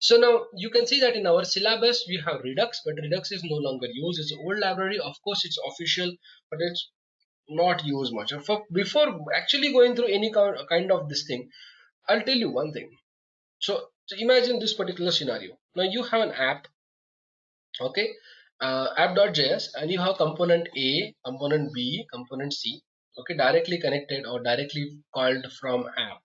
So now you can see that in our syllabus we have Redux, but Redux is no longer used. It's an old library. Of course, it's official, but it's not used much. Before actually going through any kind of this thing, I'll tell you one thing. So imagine this particular scenario. Now you have an app, okay, app.js, and you have component A, component B, component C, okay, directly connected or directly called from app,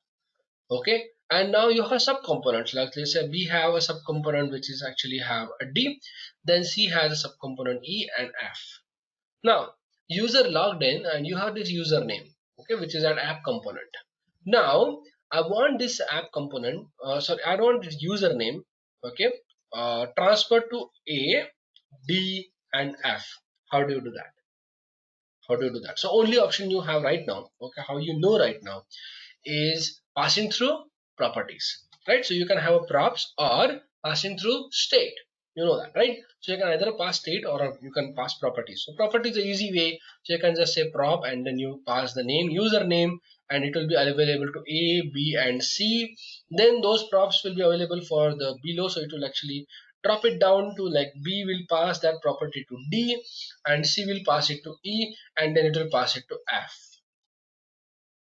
okay. And now you have subcomponents, like let's say B have a subcomponent which is actually have a D, then C has a subcomponent E and F. Now user logged in and you have this username, okay, which is an app component. Now I want this app component, sorry, I want this username, okay, transfer to A, D and F. How do you do that? How do you do that? So only option you have right now, okay, how you know right now, is passing through properties, right? So you can have a props or passing through state. You know that, right? So you can either pass state or you can pass properties. So property is the easy way. So you can just say prop and then you pass the name, username, and it will be available to A, B, and C. Then those props will be available for the below. So it will actually drop it down to like B will pass that property to D and C will pass it to E and then it will pass it to F.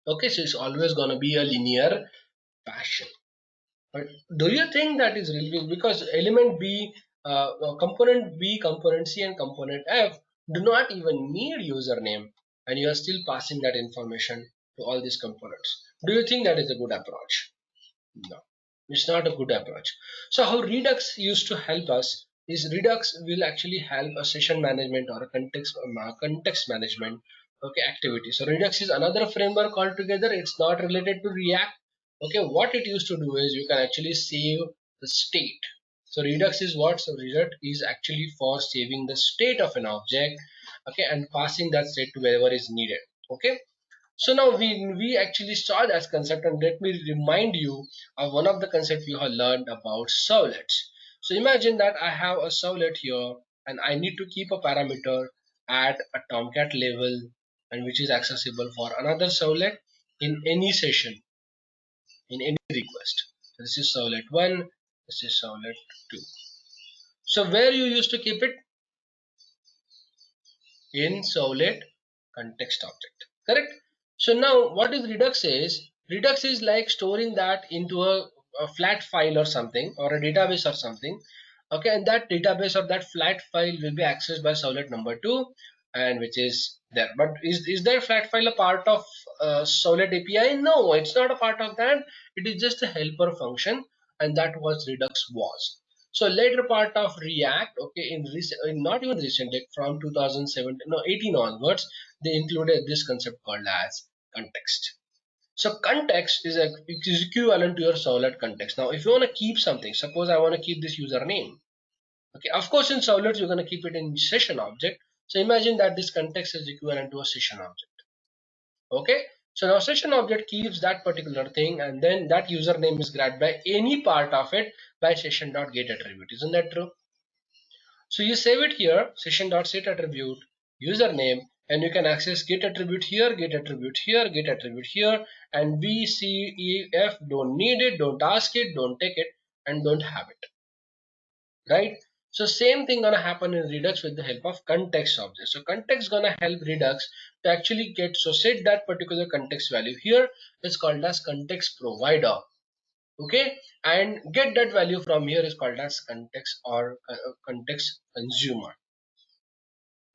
Okay, so it's always going to be a linear fashion. But do you think that is really, because element B, component B, component C, and component F do not even need username, and you are still passing that information to all these components? Do you think that is a good approach? No, it's not a good approach. So how Redux used to help us is Redux will actually help a session management or a context management, okay, activity. So Redux is another framework altogether. It's not related to React. Okay, what it used to do is you can actually save the state. So Redux is what? So Redux is actually for saving the state of an object, okay, and passing that state to wherever is needed. Okay, so now we actually saw that concept, and let me remind you of one of the concepts we have learned about servlets. So imagine that I have a servlet here and I need to keep a parameter at a Tomcat level and which is accessible for another servlet in any session, in any request. So this is servlet 1, this is servlet 2. So where you used to keep it? In servlet context object, correct? So now what is Redux is? Redux is like storing that into a flat file or something, or a database or something, okay, and that database or that flat file will be accessed by servlet number 2, and which is there. But is that flat file a part of servlet API? No, it's not a part of that. It is just a helper function, and that was Redux was. So later part of React, okay, in not even recent, like from 2017, no, 18 onwards, they included this concept called as context. So context is equivalent to your servlet context. Now, if you want to keep something, suppose I want to keep this username. Okay, of course, in servlets you're going to keep it in session object. So imagine that this context is equivalent to a session object. Okay, so now session object keeps that particular thing, and then that username is grabbed by any part of it by session.get attribute. Isn't that true? So you save it here, session.set attribute, username, and you can access get attribute here, get attribute here, get attribute here, and B, C, E, F don't need it, don't ask it, don't take it, and don't have it, right? So same thing gonna happen in Redux with the help of context object. So context gonna help Redux to actually get, so set that particular context value here. It's called as context provider, okay, and get that value from here is called as context or context consumer.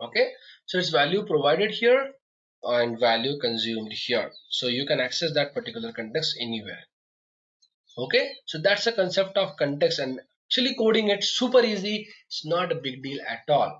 Okay, so it's value provided here and value consumed here, so you can access that particular context anywhere. Okay, so that's the concept of context, and actually coding it super easy. It's not a big deal at all.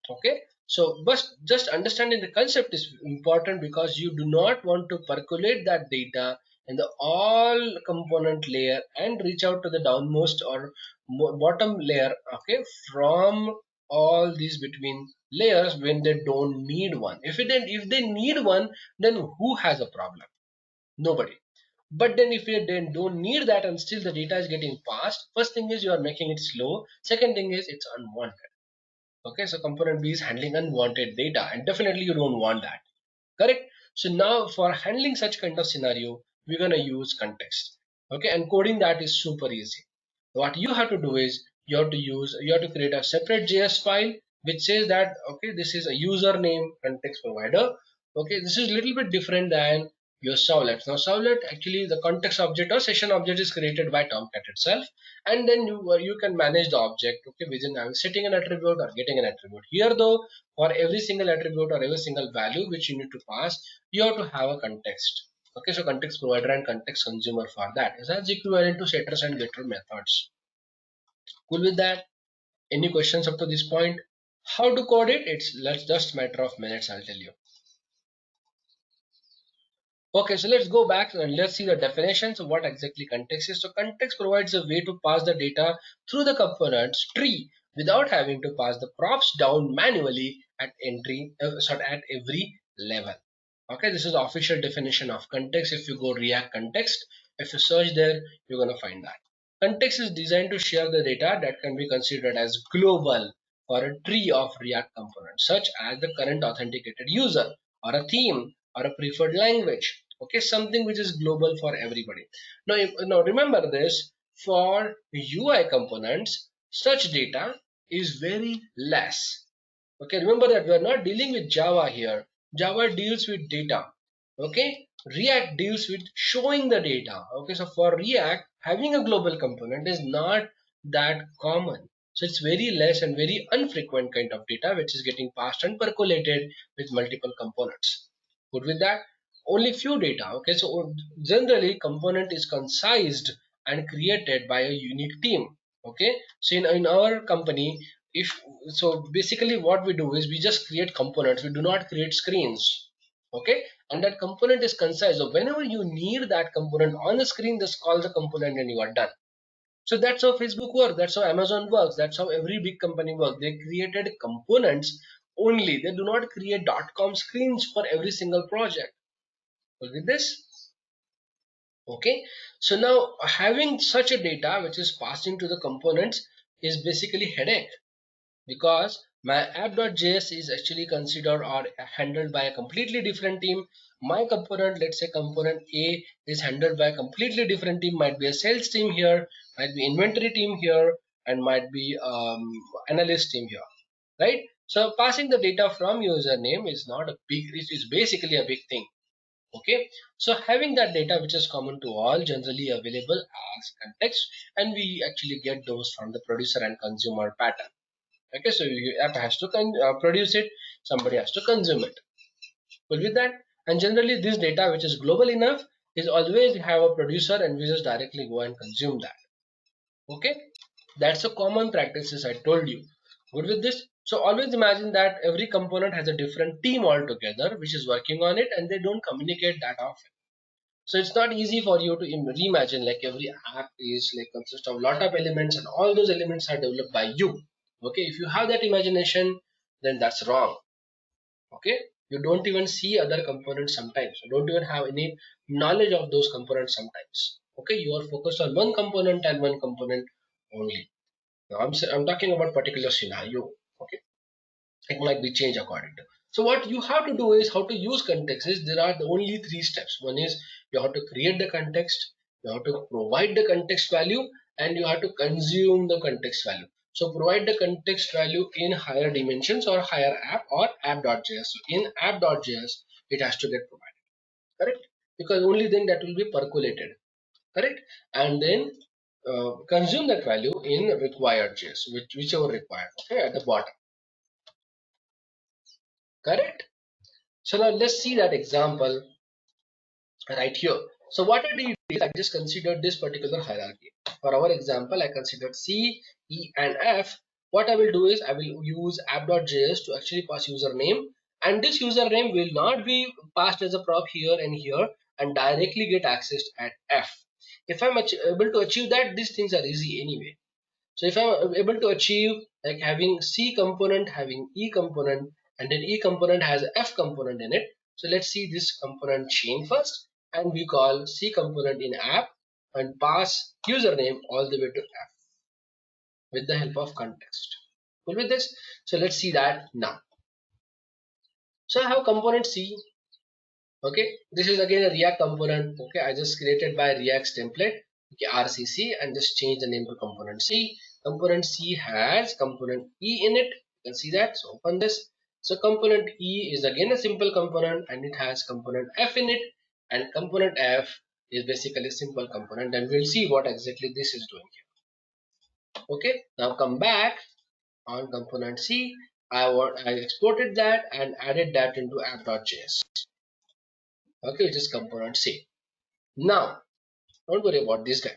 Okay, so but just understanding the concept is important, because you do not want to percolate that data in the all component layer and reach out to the downmost or bottom layer, okay, from all these between layers when they don't need one. If they need one, then who has a problem? Nobody. But then if you then don't need that and still the data is getting passed, first thing is you are making it slow, second thing is it's unwanted. Okay, so component B is handling unwanted data, and definitely you don't want that, correct? So now for handling such kind of scenario, we're going to use context, okay, and coding that is super easy. What you have to do is you have to create a separate JS file which says that okay, this is a username context provider. Okay, this is a little bit different than your servlet. Now servlet, actually the context object or session object is created by Tomcat itself, and then you can manage the object, okay, within setting an attribute or getting an attribute. Here though, for every single attribute or every single value which you need to pass, you have to have a context. Okay, so context provider and context consumer for that is as equivalent to setters and getter methods. Cool with that? Any questions up to this point? How to code it? It's just matter of minutes, I'll tell you. Okay, so let's go back and let's see the definitions of what exactly context is. So context provides a way to pass the data through the components tree without having to pass the props down manually at at every level. Okay, this is the official definition of context. If you go React context, if you search there, you're gonna find that. Context is designed to share the data that can be considered as global for a tree of React components, such as the current authenticated user or a theme or a preferred language. Okay, something which is global for everybody. Now remember this, for UI components, such data is very less. Okay, remember that we are not dealing with Java here. Java deals with data. Okay, React deals with showing the data. Okay, so for React, having a global component is not that common. So it's very less and very infrequent kind of data which is getting passed and percolated with multiple components. Good with that? Only few data. Okay, so generally component is concised and created by a unique team. Okay, so in our company, if so basically what we do is we just create components, we do not create screens. Okay, and that component is concise, so whenever you need that component on the screen, just call the component and you are done. So that's how Facebook works, that's how Amazon works, that's how every big company works. They created components only, they do not create .com screens for every single project. With this, okay, so now having such a data which is passed into the components is basically headache, because my app.js is actually considered or handled by a completely different team. My component, let's say component A, is handled by a completely different team. Might be a sales team here, might be inventory team here, and might be analyst team here, right? So passing the data from username is not a big, it is basically a big thing. Okay, so having that data which is common to all, generally available as context, and we actually get those from the producer and consumer pattern. Okay, so your app has to produce it, somebody has to consume it. Well, with that, and generally this data which is global enough is always have a producer and we just directly go and consume that. Okay, that's a common practices I told you. Good with this? So always imagine that every component has a different team altogether which is working on it, and they don't communicate that often. So it's not easy for you to reimagine like every app is like consists of lot of elements and all those elements are developed by you. Okay, if you have that imagination, then that's wrong. Okay, you don't even see other components sometimes. You don't even have any knowledge of those components sometimes. Okay, you are focused on one component and one component only. Now I'm talking about particular scenario. Okay, it might be changed according to. So what you have to do is how to use context is there are the only three steps. One is you have to create the context, you have to provide the context value, and you have to consume the context value. So provide the context value in higher dimensions or higher app or app.js. So in app.js it has to get provided, correct? Because only then that will be percolated, correct? And then consume that value in required JS, whichever required, okay, at the bottom, correct? So now let's see that example right here. So what I did is I just considered this particular hierarchy. For our example, I considered C, E, and F. What I will do is I will use app.js to actually pass username, and this username will not be passed as a prop here and here and directly get accessed at F. If I'm able to achieve that, these things are easy anyway. So if I'm able to achieve like having C component, having E component, and then E component has F component in it. So let's see this component chain first, and we call C component in app and pass username all the way to F with the help of context. Cool with this? So let's see that now. So I have component C. Okay, this is again a React component. Okay, I just created by React's template. Okay, RCC, and just change the name to component C. Component C has component E in it. You can see that. So open this. So component E is again a simple component and it has component F in it, and component F is basically a simple component, and we'll see what exactly this is doing here. Okay, now come back on component C. I exported that and added that into app.js. Okay, which is component C. Now, don't worry about this guy.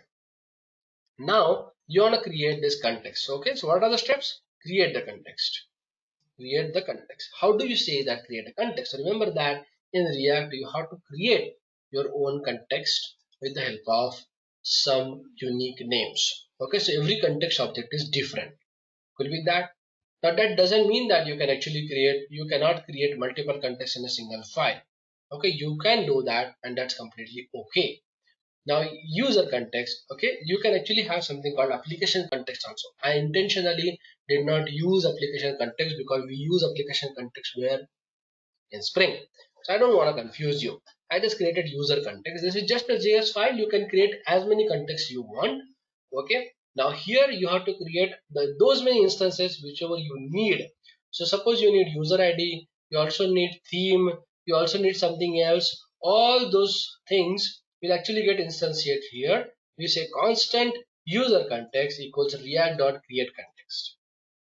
Now you want to create this context. Okay, so what are the steps? Create the context. Create the context. How do you say that create a context? So remember that in React you have to create your own context with the help of some unique names. Okay, so every context object is different. Could be that. Now that doesn't mean that you cannot create multiple contexts in a single file. Okay, you can do that and that's completely okay. Now user context, okay, you can actually have something called application context also. I intentionally did not use application context because we use application context where in Spring. So I don't want to confuse you. I just created user context. This is just a JS file. You can create as many contexts you want. Okay. Now here you have to create those many instances whichever you need. So suppose you need user ID, you also need theme, you also need something else. All those things will actually get instantiated here. We say constant user context equals react.create context.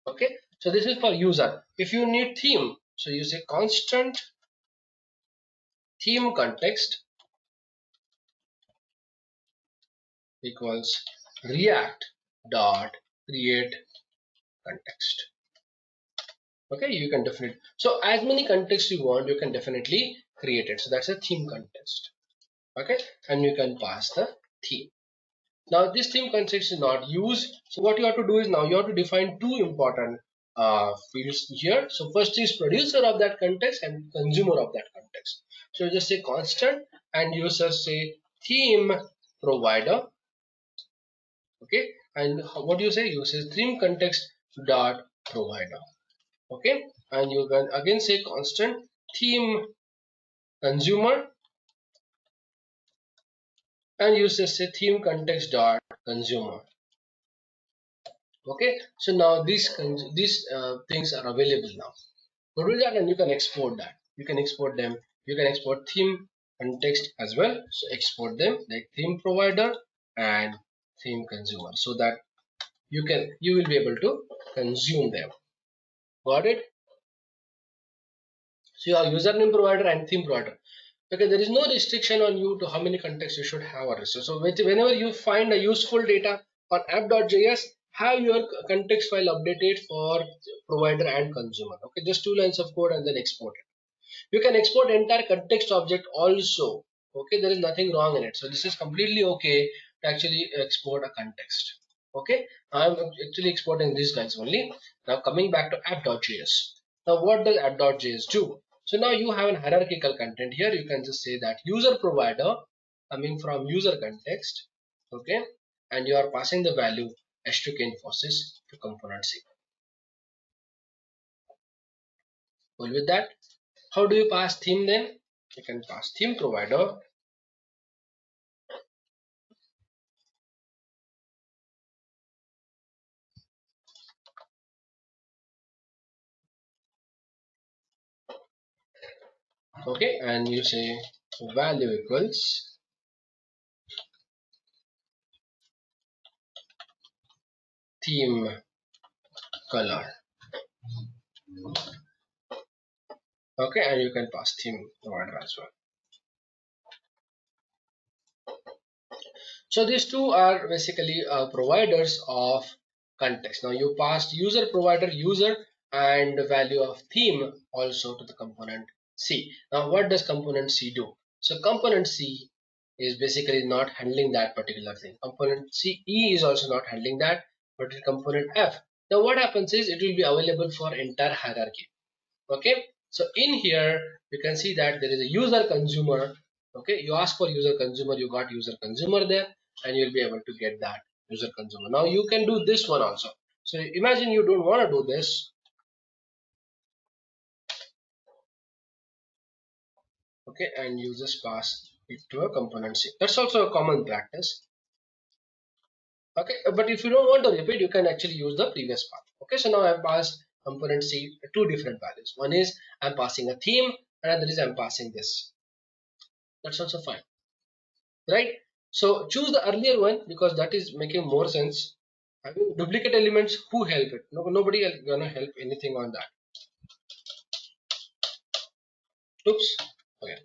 Okay. So this is for user. If you need theme, so you say constant theme context equals react dot create context. Okay, you can definitely, so as many contexts you want, you can definitely create it. So that's a theme context. Okay, and you can pass the theme. Now this theme context is not used. So what you have to do is now you have to define two important fields here. So first is producer of that context and consumer of that context. So you just say constant and you just say theme provider. Okay, and what do you say? You say theme context dot provider. Okay, and you can again say constant theme consumer, and you just say theme context dot consumer. Okay, so now these things are available now. So do that and you can export that. You can export them. You can export theme context as well. So export them like theme provider and theme consumer, so that you will be able to consume them. Got it? So you have username provider and theme provider. Okay, there is no restriction on you to how many contexts you should have or register. So whenever you find a useful data on app.js, have your context file updated for provider and consumer. Okay, just 2 lines of code and then export it. You can export entire context object also. Okay, there is nothing wrong in it. So this is completely okay to actually export a context. Okay, I'm actually exporting these guys only. Now coming back to app.js. Now what does app.js do? So now you have an hierarchical content here. You can just say that user provider coming from user context. Okay, and you are passing the value H2KInfosys to component C. Well, with that, how do you pass theme then? You can pass theme provider. Okay, and you say value equals theme color. Okay, and you can pass theme provider as well. So these two are basically providers of context. Now you passed user provider user and the value of theme also to the component C. Now what does component C do? So component C is basically not handling that particular thing. Component C E is also not handling that, but the component F. Now what happens is it will be available for entire hierarchy. Okay, so in here you can see that there is a user consumer. Okay, you ask for user consumer, you got user consumer there, and you'll be able to get that user consumer. Now you can do this one also. So imagine you don't want to do this. Okay, and you just pass it to a component C. That's also a common practice. Okay, but if you don't want to repeat, you can actually use the previous path. Okay, so now I've passed component C two different values. One is I'm passing a theme, another is I'm passing this. That's also fine, right? So choose the earlier one because that is making more sense. Having duplicate elements, who help it? No, nobody else gonna help anything on that. Oops. Okay.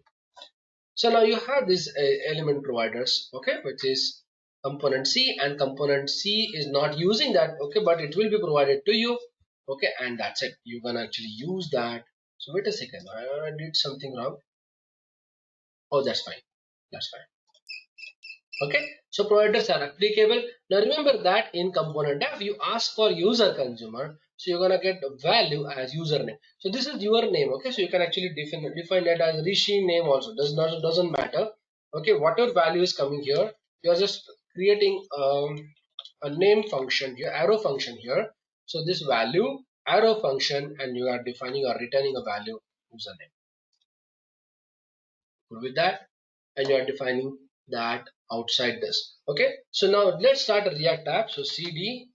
So now you have these element providers, okay, which is component C, and component C is not using that, okay, but it will be provided to you, okay, and that's it. You're gonna actually use that. So wait a second, I did something wrong. Oh, that's fine. That's fine. Okay, so providers are applicable. Now remember that in component F you ask for user consumer, so you're gonna get value as username. So this is your name, okay, so you can actually define that as Rishi name also, doesn't matter. Okay, whatever value is coming here, you are just creating a name function here, arrow function here. So this value arrow function, and you are defining or returning a value username. Good with that, and you are defining that outside this. Okay, so now let's start a React app. So cd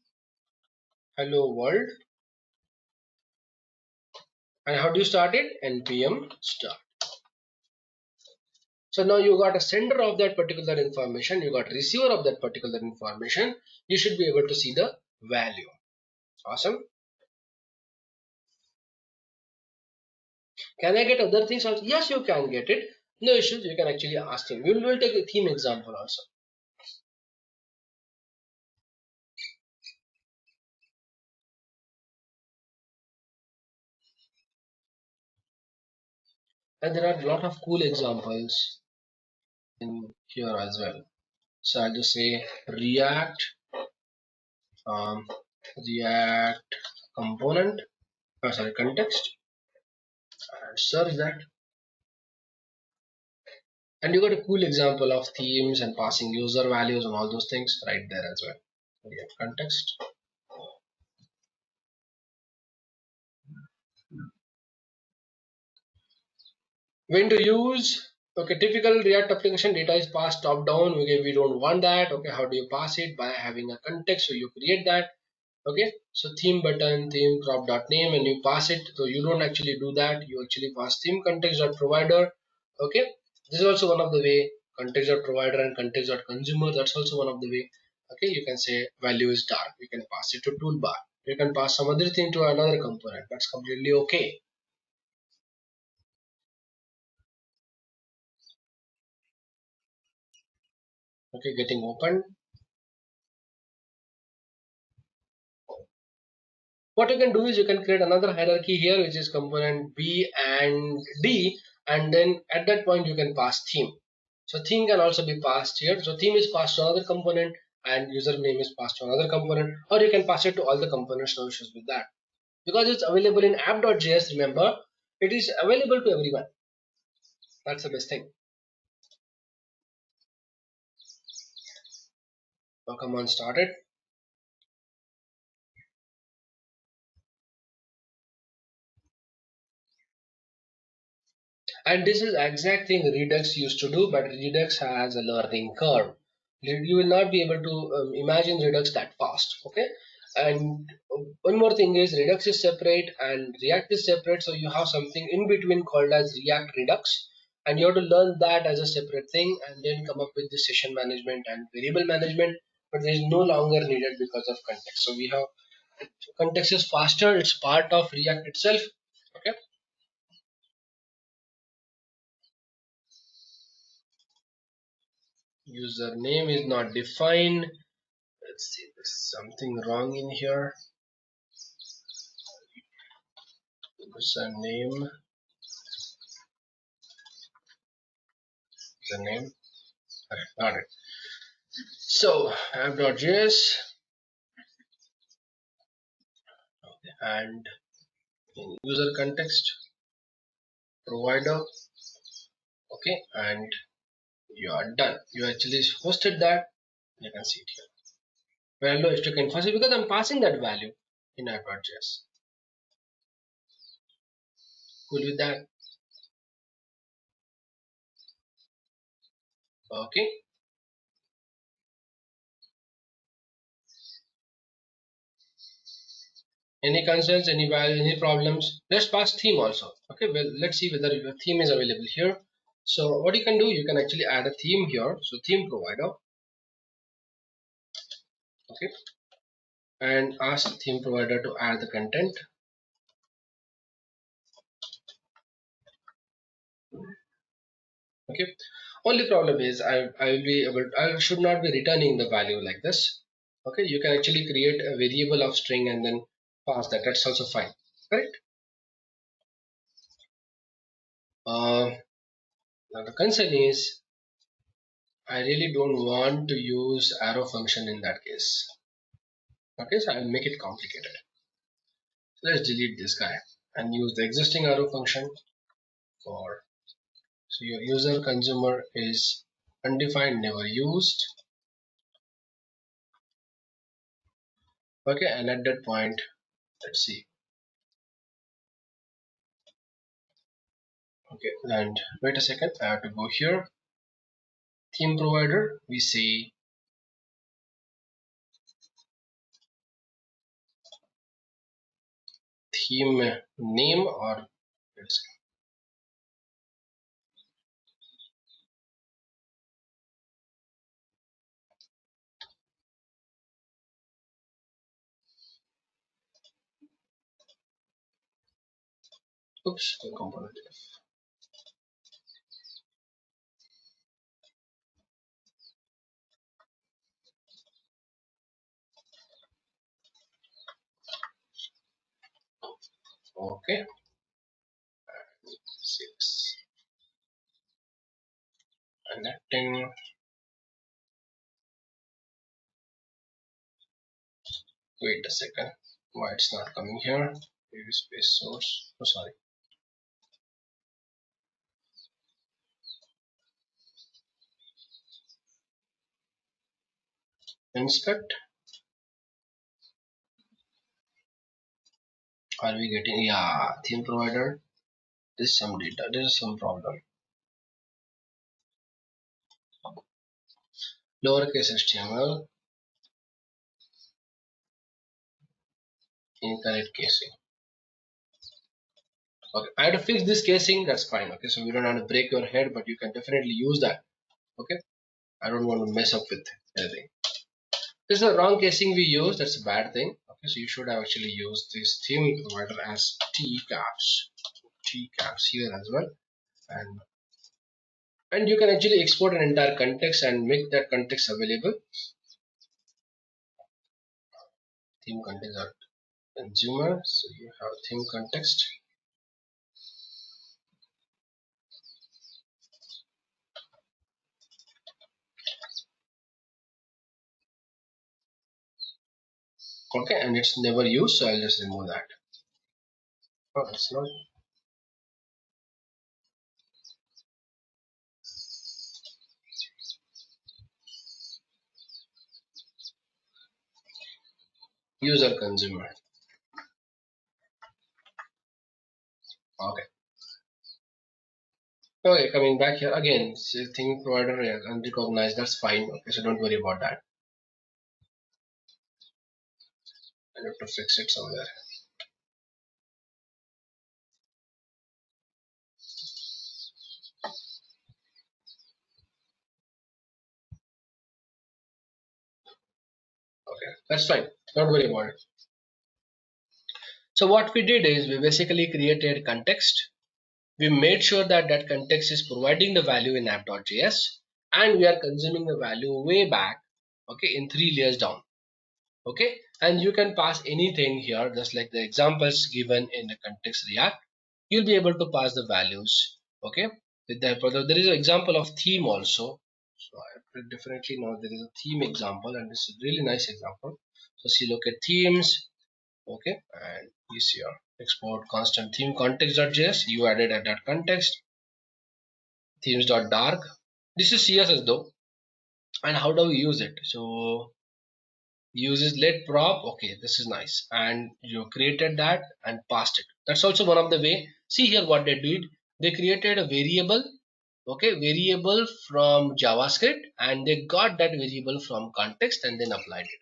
hello world, and how do you start it? Npm start. So now you got a sender of that particular information, you got receiver of that particular information. You should be able to see the value. Awesome. Can I get other things also? Yes, you can get it. No issues. You can actually ask him. We'll take a theme example also. And there are a lot of cool examples in here as well. So I'll just say React, um, React component, sorry, context, and search that. And you got a cool example of themes and passing user values and all those things right there as well. React context. When to use? Okay, typical React application data is passed top down. Okay, we don't want that. Okay, how do you pass it? By having a context. So you create that. Okay, so theme button, theme crop dot name, and you pass it. So you don't actually do that. You actually pass theme context dot provider. Okay, this is also one of the way, context dot provider and context dot consumer. That's also one of the way. Okay, you can say value is dark. You can pass it to toolbar. You can pass some other thing to another component. That's completely okay. Okay, getting open. What you can do is you can create another hierarchy here, which is component B and D, and then at that point you can pass theme. So theme can also be passed here. So theme is passed to another component and username is passed to another component, or you can pass it to all the components. No issues with that. Because it's available in app.js, remember, it is available to everyone. That's the best thing. Now come on, start it. And this is exact thing Redux used to do, but Redux has a learning curve. You will not be able to imagine Redux that fast. Okay. And one more thing is Redux is separate and React is separate. So you have something in between called as React Redux. And you have to learn that as a separate thing and then come up with the session management and variable management. But there is no longer needed because of context. So we have context is faster. It's part of React itself. Okay. Username is not defined. Let's see, there's something wrong in here. Username, username. Okay, got it. So app.js and in user context provider. Okay, and you are done. You actually hosted that. You can see it here. Value H2KInfosys because I'm passing that value in app.js. Cool with that. Okay. Any concerns, any value, any problems? Let's pass theme also. Okay, well, let's see whether your theme is available here. So what you can do, you can actually add a theme here. So theme provider, okay, and ask theme provider to add the content. Okay, only problem is I should not be returning the value like this. Okay, you can actually create a variable of string and then pass that. That's also fine, correct? Now the concern is I really don't want to use arrow function in that case. Okay, so I'll make it complicated. So let's delete this guy and use the existing arrow function for, so your user consumer is undefined, never used. Okay, and at that point, let's see. Okay, and wait a second, I have to go here. Theme provider, we say theme name or let's see. Oops, the component. Okay, 6 connecting. Wait a second, why it's not coming here? Use space source. Oh, sorry. Inspect. Are we getting? Yeah, theme provider. There's some data. There's some problem. Lowercase HTML. Incorrect casing. Okay, I had to fix this casing. That's fine. Okay, so we don't have to break your head, but you can definitely use that. Okay, I don't want to mess up with anything. This is the wrong casing we use. That's a bad thing. Okay, so you should have actually used this theme provider as T caps here as well, and you can actually export an entire context and make that context available. Theme context are consumer, so you have theme context. Okay, and it's never used, so I'll just remove that. Oh, it's not. User consumer. Okay. Okay, coming back here again, so theme provider unrecognized, that's fine. Okay, so don't worry about that. I have to fix it somewhere. Okay, that's fine. Don't worry about it. So what we did is we basically created context. We made sure that that context is providing the value in app.js, and we are consuming the value way back, okay, in 3 layers down. Okay, and you can pass anything here, just like the examples given in the context React. You'll be able to pass the values. Okay, there is an example of theme also, so I could definitely know there is a theme example, and this is a really nice example. So see, look at themes. Okay, and you see here export constant theme context.js, you added at that context themes.dark. This is CSS though, and how do we use it? So uses let prop. Okay, this is nice, and you created that and passed it. That's also one of the way. See here what they did, they created a variable, okay, variable from JavaScript, and they got that variable from context and then applied it,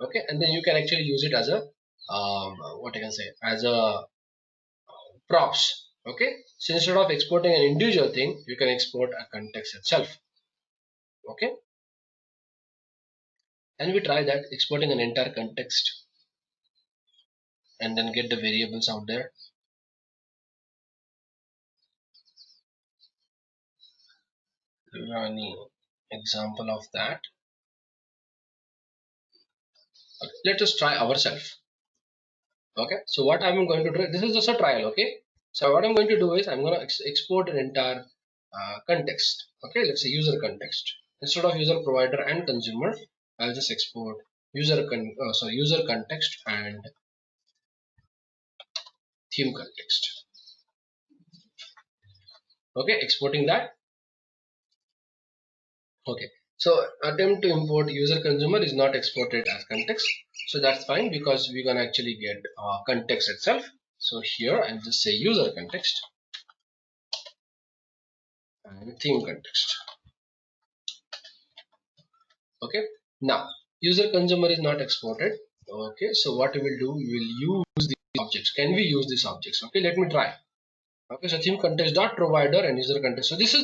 Okay, and then you can actually use it as a what I can say, as a props. Okay, so instead of exporting an individual thing, you can export a context itself. Okay, and we try that exporting an entire context and then get the variables out there. Do you have any example of that? Okay, let us try ourselves. Okay, so what I'm going to do, this is just a trial. Okay, so what I'm going to do is I'm going to export an entire context. Okay, let's say user context. Instead of user, provider and consumer, I'll just export user context and theme context. Okay, exporting that. Okay, so attempt to import user consumer is not exported as context, so that's fine because we're gonna actually get context itself. So here I'll just say user context and theme context. Okay, now user consumer is not exported. Okay, so what we will do, we will use these objects. Can we use these objects? Okay, let me try. Okay, so theme context dot provider and user context. So this is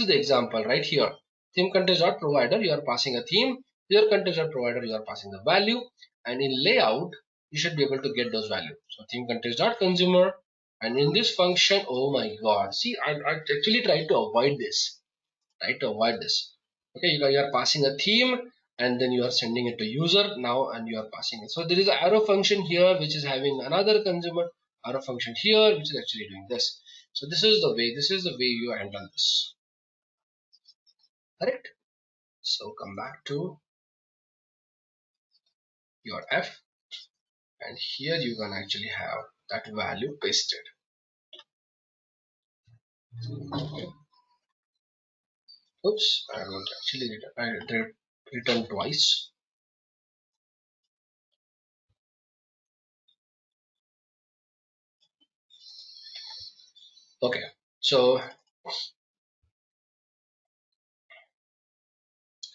the example right here. Theme context dot provider, you are passing a theme. User context dot provider, you are passing the value, and in layout you should be able to get those values. So theme context dot consumer, and in this function, oh my god, see, I actually tried to avoid this. Try to avoid this. Okay, you are passing a theme and then you are sending it to user now, and you are passing it. So there is an arrow function here which is having another consumer, arrow function here which is actually doing this. So this is the way you handle this. Correct? So come back to your F, and here you can actually have that value pasted. Okay. Oops, I won't actually return twice. Okay, so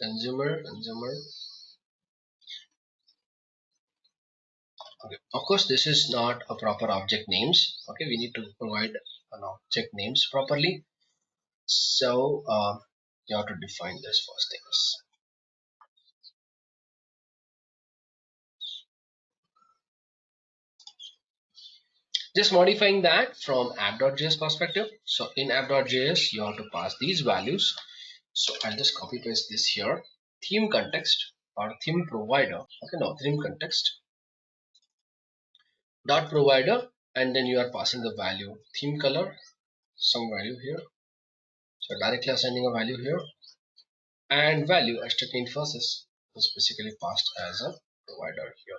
consumer. Okay. Of course, this is not a proper object names. Okay, we need to provide an object names properly. So you have to define this first things. Just modifying that from app.js perspective. So in app.js, you have to pass these values. So I'll just copy paste this here. Theme context or theme provider. Okay, now theme context dot provider, and then you are passing the value theme color, some value here. So directly assigning a value here, and value H2KInfosys is basically passed as a provider here.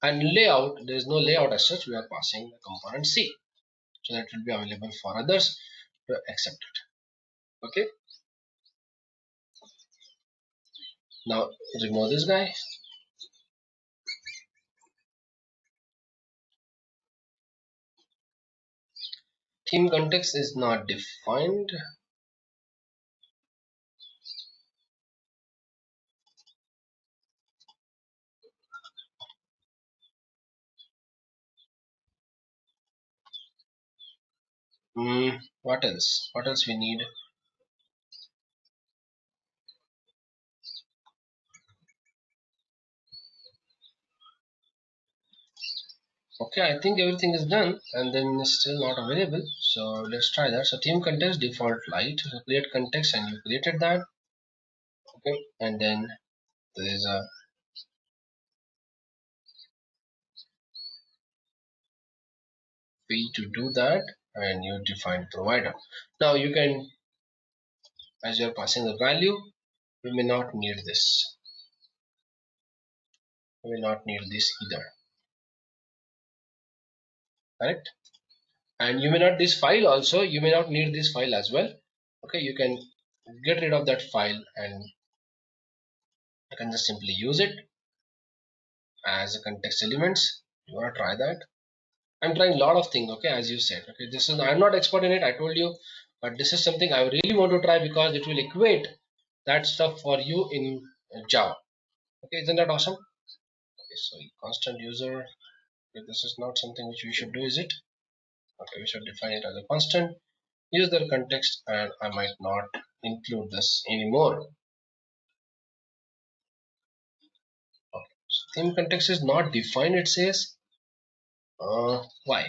And layout, there is no layout as such, we are passing the component C, so that will be available for others to accept it. Okay, now remove this guy. Theme context is not defined. What else? What else we need? Okay, I think everything is done, and then it's still not available. So let's try that. So theme context default light. So create context, and you created that. Okay, and then there is a way to do that, and you define provider. Now you can, as you're passing the value, we may not need this. We may not need this either. Correct? And you may not this file also, you may not need this file as well. Okay, you can get rid of that file, and you can just simply use it as a context elements. You want to try that? I'm trying a lot of things. Okay, as you said. Okay, this is, I'm not expert in it, I told you, but this is something I really want to try because it will equate that stuff for you in Java. Okay, isn't that awesome? Okay, so constant user. Okay, this is not something which we should do, is it? Okay, we should define it as a constant. Use the context, and I might not include this anymore. Okay, so theme context is not defined. It says why?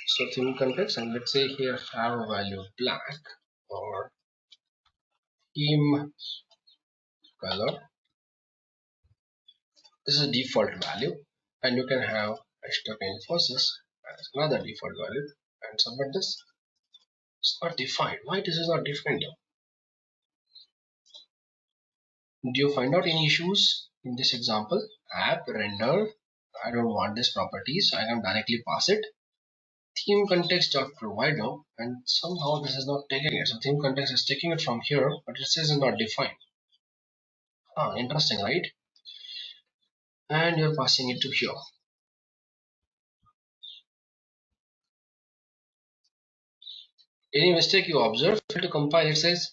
So theme context, and let's say here have a value black or theme color. This is a default value, and you can have H2KInfosys as another default value and submit this. It's not defined. Why this is not defined? Do you find out any issues in this example? App render. I don't want this property, so I can directly pass it. Theme context of provider, and somehow this is not taking it. So theme context is taking it from here, but it says it's not defined. Interesting, right? And you're passing it to here. Any mistake you observe to compile, it says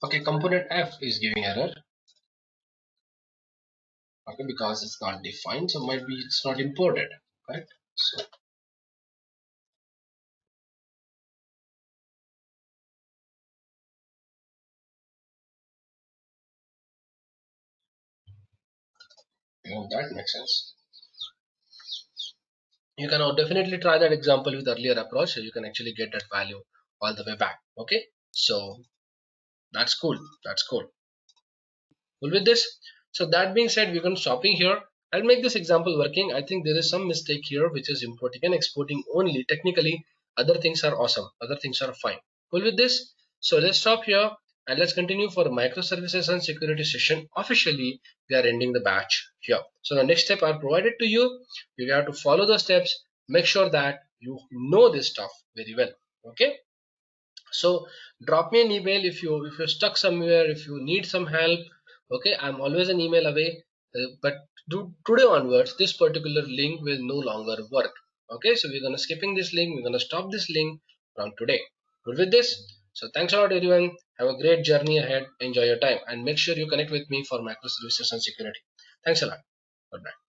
okay, component F is giving error. Okay, because it's not defined, so might be it's not imported, correct? So that makes sense. You can definitely try that example with earlier approach, so you can actually get that value all the way back. Okay, so that's cool. That's cool. Cool with this. So that being said, we're going to stopping here. I'll make this example working. I think there is some mistake here, which is importing and exporting only. Technically, other things are awesome. Other things are fine. Cool with this. So let's stop here and let's continue for microservices and security session. Officially, we are ending the batch here. So the next step I provided to you. You have to follow the steps. Make sure that you know this stuff very well. Okay. So drop me an email if you're stuck somewhere, if you need some help. Okay, I'm always an email away. But today onwards, this particular link will no longer work. Okay, so we're gonna skipping this link. We're gonna stop this link from today. Good with this. So thanks a lot, everyone. Have a great journey ahead. Enjoy your time, and make sure you connect with me for microservices and security. Thanks a lot. Goodbye.